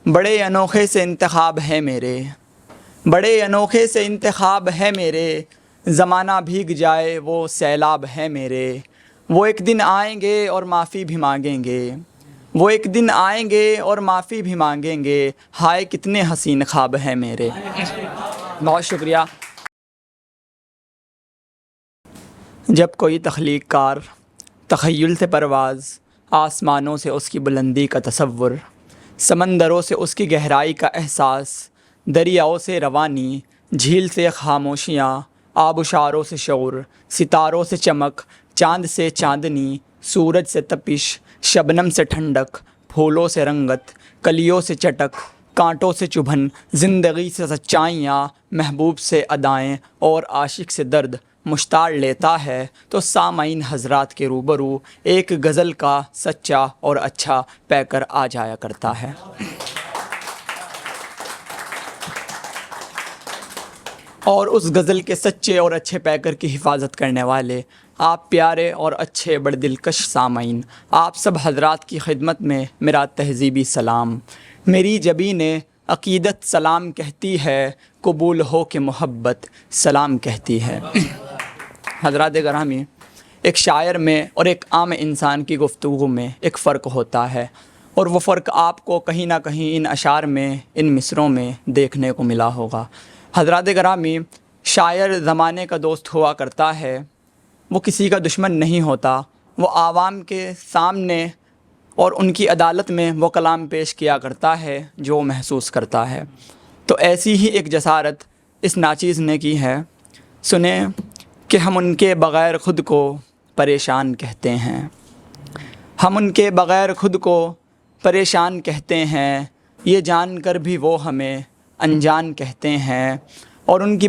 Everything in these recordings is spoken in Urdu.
بڑے انوکھے سے انتخاب ہے میرے، بڑے انوکھے سے انتخاب ہے میرے، زمانہ بھیگ جائے وہ سیلاب ہے میرے، وہ ایک دن آئیں گے اور معافی بھی مانگیں گے، وہ ایک دن آئیں گے اور معافی بھی مانگیں گے، ہائے کتنے حسین خواب ہیں میرے۔ بہت شکریہ۔ جب کوئی تخلیق کار تخیل سے پرواز، آسمانوں سے اس کی بلندی کا تصور، سمندروں سے اس کی گہرائی کا احساس، دریاؤں سے روانی، جھیل سے خاموشیاں، آبشاروں سے شعور، ستاروں سے چمک، چاند سے چاندنی، سورج سے تپش، شبنم سے ٹھنڈک، پھولوں سے رنگت، کلیوں سے چٹک، کانٹوں سے چبھن، زندگی سے سچائیاں، محبوب سے ادائیں اور عاشق سے درد مشتاق لیتا ہے تو سامعین حضرات کے روبرو ایک غزل کا سچا اور اچھا پیکر آ جایا کرتا ہے۔ اور اس غزل کے سچے اور اچھے پیکر کی حفاظت کرنے والے آپ پیارے اور اچھے بڑے دلکش سامعین، آپ سب حضرات کی خدمت میں میرا تہذیبی سلام۔ میری جبین عقیدت سلام کہتی ہے، قبول ہو کہ محبت سلام کہتی ہے۔ حضرات گرامی، ایک شاعر میں اور ایک عام انسان کی گفتگو میں ایک فرق ہوتا ہے، اور وہ فرق آپ کو کہیں نہ کہیں ان اشعار میں، ان مصروں میں دیکھنے کو ملا ہوگا۔ حضرات گرامی، شاعر زمانے کا دوست ہوا کرتا ہے، وہ کسی کا دشمن نہیں ہوتا، وہ عوام کے سامنے اور ان کی عدالت میں وہ کلام پیش کیا کرتا ہے جو وہ محسوس کرتا ہے۔ تو ایسی ہی ایک جسارت اس ناچیز نے کی ہے۔ سنیں کہ ہم ان کے بغیر خود کو پریشان کہتے ہیں، ہم ان کے بغیر خود کو پریشان کہتے ہیں، یہ جان کر بھی وہ ہمیں انجان کہتے ہیں، اور ان کی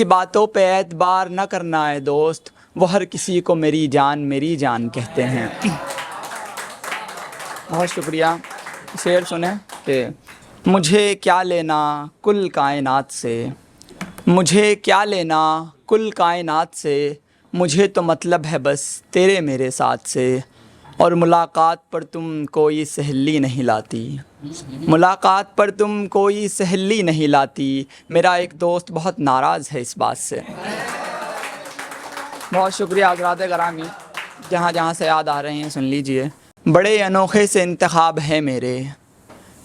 باتوں پہ اعتبار نہ کرنا ہے دوست، وہ ہر کسی کو میری جان کہتے ہیں۔ بہت شکریہ۔ شعر سنیں کہ مجھے کیا لینا کل کائنات سے، مجھے کیا لینا کل کائنات سے، مجھے تو مطلب ہے بس تیرے میرے ساتھ سے، اور ملاقات پر تم کوئی سہیلی نہیں لاتی، ملاقات پر تم کوئی سہیلی نہیں لاتی۔ میرا ایک دوست بہت ناراض ہے اس بات سے۔ بہت شکریہ حضرات گرامی، جہاں جہاں سے یاد آ رہے ہیں سن لیجئے۔ بڑے انوکھے سے انتخاب ہے میرے،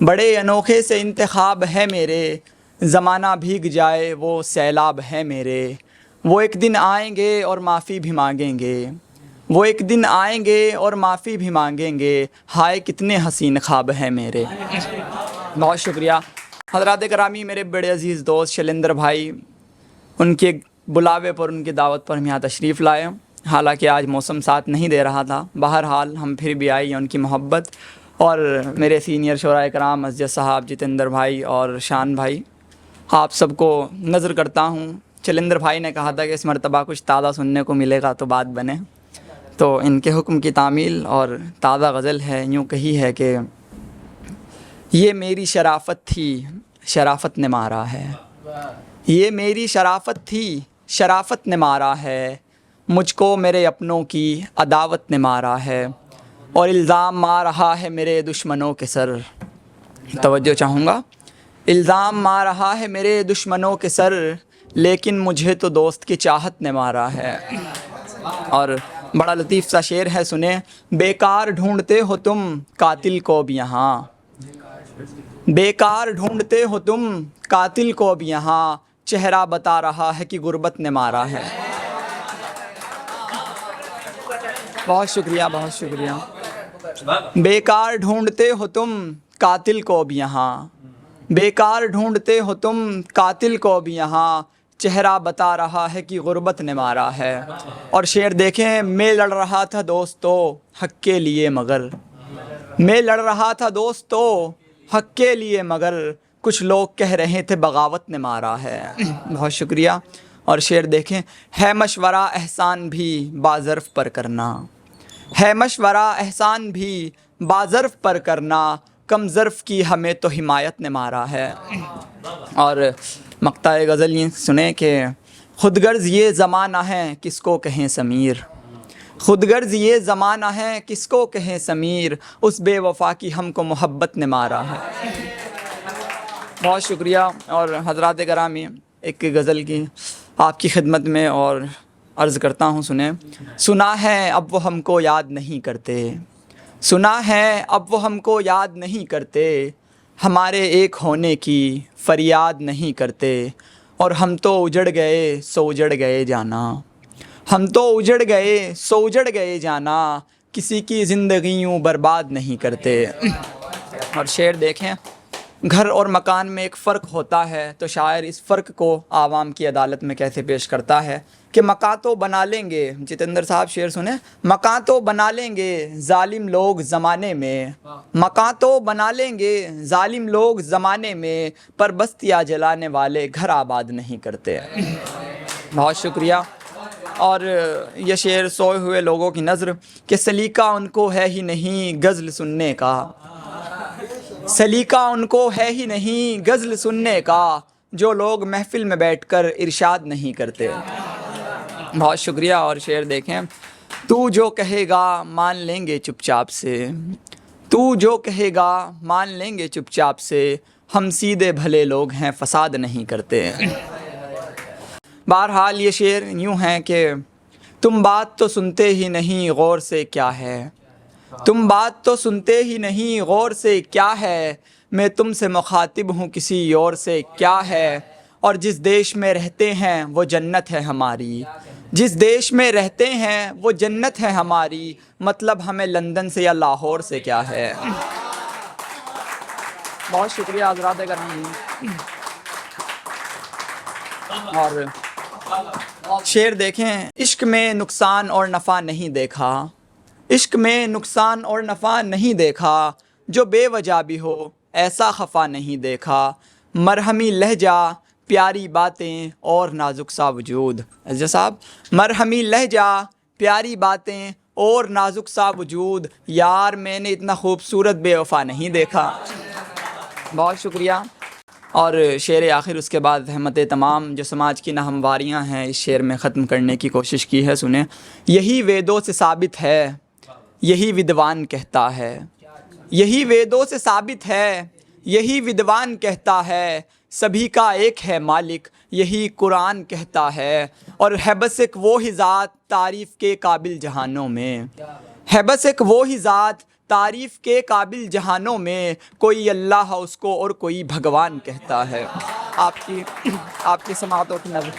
بڑے انوکھے سے انتخاب ہے میرے، زمانہ بھیگ جائے وہ سیلاب ہے میرے، وہ ایک دن آئیں گے اور معافی بھی مانگیں گے، وہ ایک دن آئیں گے اور معافی بھی مانگیں گے، ہائے کتنے حسین خواب ہیں میرے۔ بہت شکریہ۔ حضرات گرامی، میرے بڑے عزیز دوست شیلیندر بھائی، ان کے بلاوے پر، ان کی دعوت پر ہم یہاں تشریف لائے، حالانکہ آج موسم ساتھ نہیں دے رہا تھا، بہرحال ہم پھر بھی آئی ان کی محبت، اور میرے سینئر شعراء کرام اسجد صاحب، جتیندر بھائی اور شان بھائی، آپ سب کو نظر کرتا ہوں۔ شیلیندر بھائی نے کہا تھا کہ اس مرتبہ کچھ تازہ سننے کو ملے گا تو بات بنے، تو ان کے حکم کی تعمیل اور تازہ غزل ہے، یوں کہی ہے کہ یہ میری شرافت تھی، شرافت نے مارا ہے، یہ میری شرافت تھی، شرافت نے مارا ہے، مجھ کو میرے اپنوں کی عداوت نے مارا ہے، اور الزام مار رہا ہے میرے دشمنوں کے سر۔ توجہ چاہوں گا۔ الزام مار رہا ہے میرے دشمنوں کے سر، لیکن مجھے تو دوست کی چاہت نے مارا ہے۔ اور بڑا لطیف سا شعر ہے، سنیں۔ بیکار ڈھونڈتے ہو تم قاتل کو اب یہاں، بیکار ڈھونڈتے ہو تم قاتل کو اب یہاں، چہرہ بتا رہا ہے کہ غربت نے مارا ہے۔ بہت شکریہ، بہت شکریہ۔ بیکار ڈھونڈتے ہو تم قاتل کو اب یہاں، بیکار ڈھونڈتے ہو تم قاتل کو اب یہاں، چہرہ بتا رہا ہے کہ غربت نے مارا ہے۔ اور شعر دیکھیں، میں لڑ رہا تھا دوستو حق کے لیے مگر، میں لڑ رہا تھا دوستو حق کے لیے مگر، کچھ لوگ کہہ رہے تھے بغاوت نے مارا ہے۔ بہت شکریہ۔ اور شعر دیکھیں، ہے مشورہ احسان بھی باظرف پر کرنا، ہے مشورہ احسان بھی باظرف پر کرنا، کم ظرف کی ہمیں تو حمایت نے مارا ہے۔ اور مقطع غزل یہ سنیں کہ خود غرض یہ زمانہ ہے کس کو کہیں سمیر، خود غرض یہ زمانہ ہے کس کو کہیں سمیر، اس بے وفا کی ہم کو محبت نے مارا ہے۔ بہت شکریہ۔ اور حضرات گرامی، ایک غزل کی آپ کی خدمت میں اور عرض کرتا ہوں، سنیں۔ سنا ہے اب وہ ہم کو یاد نہیں کرتے، سنا ہے اب وہ ہم کو یاد نہیں کرتے، ہمارے ایک ہونے کی فریاد نہیں کرتے، اور ہم تو اجڑ گئے سو اجڑ گئے جانا، ہم تو اجڑ گئے سو اجڑ گئے جانا، کسی کی زندگی یوں برباد نہیں کرتے۔ اور شعر دیکھیں، گھر اور مکان میں ایک فرق ہوتا ہے، تو شاعر اس فرق کو عوام کی عدالت میں کیسے پیش کرتا ہے کہ مکان تو بنا لیں گے، جتیندر صاحب شعر سنیں، مکان تو بنا لیں گے ظالم لوگ زمانے میں، مکان تو بنا لیں گے ظالم لوگ زمانے میں، پر بستیاں جلانے والے گھر آباد نہیں کرتے۔ بہت شکریہ۔ اور یہ شعر سوئے ہوئے لوگوں کی نظر کہ سلیقہ ان کو ہے ہی نہیں غزل سننے کا، سلیقہ ان کو ہے ہی نہیں غزل سننے کا، جو لوگ محفل میں بیٹھ کر ارشاد نہیں کرتے۔ بہت شکریہ۔ اور شعر دیکھیں، تو جو کہے گا مان لیں گے چپ چاپ سے، تو جو کہے گا مان لیں گے چپ چاپ سے، ہم سیدھے بھلے لوگ ہیں فساد نہیں کرتے۔ بہرحال یہ شعر یوں ہیں کہ تم بات تو سنتے ہی نہیں غور سے کیا ہے، تم بات تو سنتے ہی نہیں غور سے کیا ہے، میں تم سے مخاطب ہوں کسی اور سے کیا ہے، اور جس دیش میں رہتے ہیں وہ جنت ہے ہماری، جس دیش میں رہتے ہیں وہ جنت ہے ہماری، مطلب ہمیں لندن سے یا لاہور سے کیا ہے۔ بہت شکریہ حضرات گرامی۔ اور شعر دیکھیں، عشق میں نقصان اور نفع نہیں دیکھا، عشق میں نقصان اور نفع نہیں دیکھا، جو بے وجہ بھی ہو ایسا خفا نہیں دیکھا، مرہمی لہجہ پیاری باتیں اور نازک سا وجود۔ عزیز صاحب، مرہمی لہجہ پیاری باتیں اور نازک سا وجود، یار میں نے اتنا خوبصورت بے وفا نہیں دیکھا۔ بہت شکریہ۔ اور شعر آخر اس کے بعد رحمت تمام جو سماج کی ناہمواریاں ہیں اس شعر میں ختم کرنے کی کوشش کی ہے، سنیں۔ یہی ویدوں سے ثابت ہے، یہی ودوان کہتا ہے، یہی ویدوں سے ثابت ہے، یہی ودوان کہتا ہے، سبھی کا ایک ہے مالک یہی قرآن کہتا ہے، اور ہے بس ایک وہی ذات تعریف کے قابل جہانوں میں، ہے بس ایک وہی ذات تعریف کے قابل جہانوں میں، کوئی اللہ اس کو اور کوئی بھگوان کہتا ہے۔ آپ کی سماعتوں کی نظر